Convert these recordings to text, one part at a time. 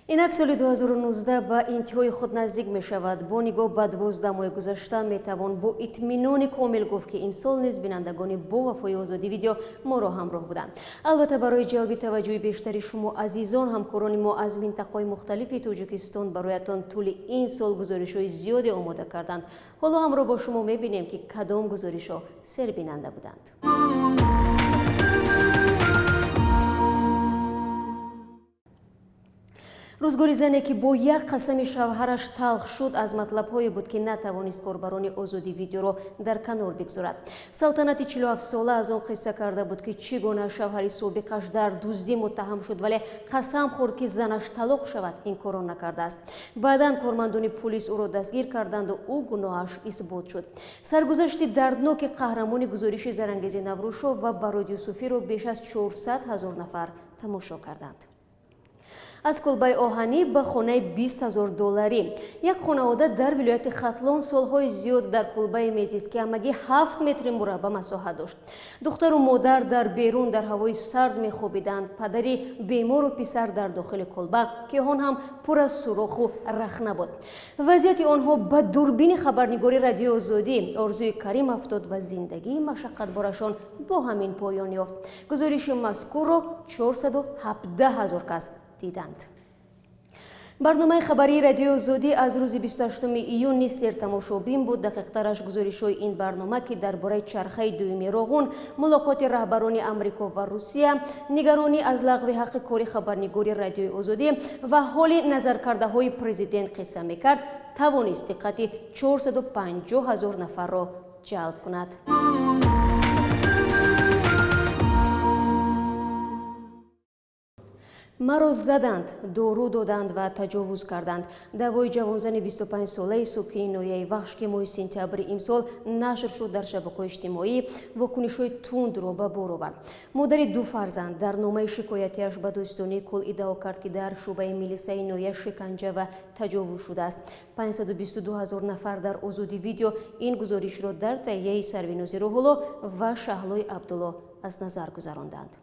اینک سال 2019 به انتهای خود نزدیک می شود. با نگاه به 12 ماه گذشته می توان با اطمینان کامل گفت که این سال نیز بینندگان با وفای آزادی ویدیو ما را همراه بودند. البته برای جلب توجه بیشتری شما عزیزان همکاران ما از منطقه‌های مختلف تاجیکستان برایتان طول این سال گزارش‌های زیادی آماده کردند. حالا همراه با شما می بینیم که کدام گزارش‌ها سربیننده بودند. روزگاری زنی که با یک قسم شوهرش تلخ شد از مطلب‌هایی بود که نتوانست کاربران آزادی ویدیو را در کنار بگذارد. سلطنتی 47 ساله از آن قصه کرده بود که چگونه شوهر سابقش در دزدی متهم شد ولی قسم خورد که زنش طلاق شود این کار را نکرده است. بعداً کارمندان پلیس او را دستگیر کردند و او گناهش اثبات شد. سرگذشت دردناک قهرمان گزارش زرانگیز نوروز و براد یوسفی را بیش از 400,000 نفر تماشا کردند. از کلبه آهنی به خانه 20,000 دلاری. یک خانواده در ولایت ختلان سالهای زیاد در کلبه میزیست که همگی 7 متر مربع مساحت داشت. دختر و مادر در بیرون در هوای سرد میخوابیدند. پدری بیمار و پسر در داخل کلبه که آن هم پر از سوراخ و رخنه بود. وضعیت آنها به دوربین خبرنگاری رادیو آزادی آرزوی کریم افتاد و زندگی مشقت بارشان با همین پایان یافت. گزارش مذکور را 417,000 کس دیدند. برنامه خبری رادیو آزادی از روز 28 ایون نیز تماشابین بود. دقیق‌ترش گزارش‌های این برنامه که درباره چرخه دومی راغون، ملاقات رهبران امریکا و روسیه، نگرانی از لغو حق کاری خبرنگاری رادیو آزادی و حال نظرکرده‌های پرزیدنت قصه می‌کرد، توانست دقت 450,000 نفر را جلب کند. مرا زدند، دارو دادند و تجاوز کردند. دعوای جوانزن 25 ساله ساکن ناحیه وخش که ماه سپتامبر امسال نشر شد در شبکه‌های اجتماعی واکنش‌های تند را به بار آورد. مادر دو فرزند در نامه شکایتیش به دوستانه کل ادعا کرد که در شعبه میلیسه ناحیه شکنجه و تجاوز شده است. 522,000 نفر در آزادی ویدیو این گزارش را در تهیه سربینازی روح‌الله و شهلای عبدالله از نظر گذراندند.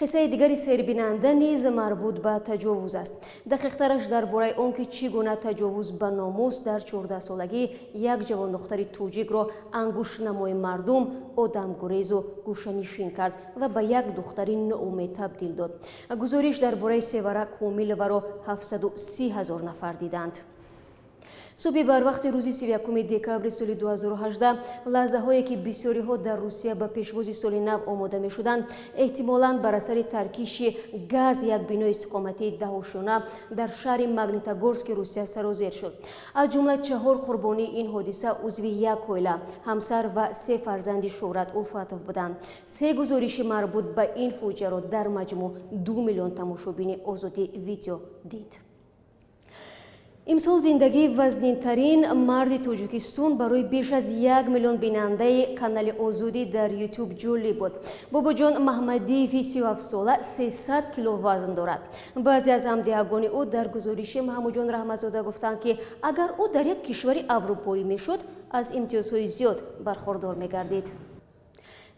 قصه دیگری سربیننده نیز مربوط به تجاوز است. دقیق‌ترش درباره آنکه چگونه تجاوز به ناموس در 14 سالگی یک جوان دختر توجیک را انگشت نمای مردم آدمگریز و گوشه‌نشین کرد و به یک دختر ناامید تبدیل داد. گزارش درباره سیوره کامل و را 730,000 نفر دیدند. صبح بر وقت روز 31 دکبر سال 2018 لحظه هایی که بسیاری ها در روسیه به پیشواز سال نو آماده می شدند احتمالاً بر اثر ترکیش گاز یک بینای استقامتی دهوشانه در شهر ماگنیتوگورسک روسیه سرازیر شد. از جمله 4 قربانی این حادثه عضو یک عائله، همسر و 3 فرزند شهرت الفاتف بودند. 3 گزارش مربوط به این فوجیه را در مجموع 2 میلیون تماشابین آزادی ویدیو دید. امسال زندگی وزنین‌ترین مرد تاجیکستان برای بیش از 1 میلیون بیننده کانال آزادی در یوتیوب جالب بود. باباجان محمدی 37 ساله 300 کیلو وزن دارد. بعضی از همدیگان او در گزارش محمود رحمتزاده گفتند که اگر او در یک کشور اروپایی میشد از امتیازهای زیاد برخوردار میگردید.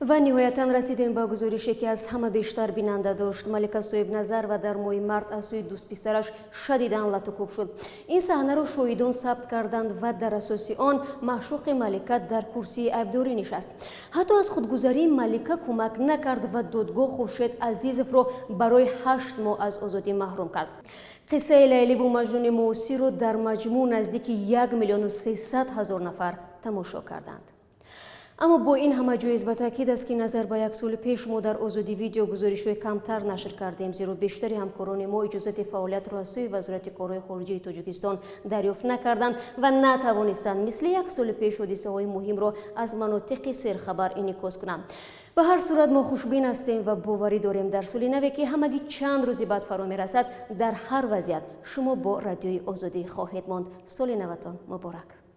و نهایتاً رسیدیم به گزارشی که از همه بیشتر بیننده داشت. ملکه صاحب نظر و در ماه مارس از سوی دوست پسرش شدیداً لطوکوب شد. این صحنه را شاهدان ثبت کردند و در اساس آن معشوق ملکه در کرسی عیبداری نشست. حتی از خودگذری ملکه کمک نکرد و دادگاه خورشید عزیزف را برای 8 ماه از آزادی محروم کرد. قصه لیلی و مجنون معاصر را در مجموع نزدیک 1,300,000 نفر تماشا کردند. اما با این همه جایز به تاکید است که نظر به 1 سال پیش ما در آزادی ویدیو گزارش‌های کمتر نشر کردیم، زیرا بیشتری همکاران ما اجازه فعالیت را از سوی وزارت کارهای خارجه تاجیکستان دریافت نکردند و نتوانستند مثل 1 سال پیش حادثه‌های مهم را از مناطق سرخبر انعکاس کنند. به هر صورت ما خوشبین هستیم و باوری داریم در سال نو که همگی چند روزی بعد فرا می‌رسد در هر وضعیت شما با رادیوی آزادی خواهید ماند. سال نوتان مبارک.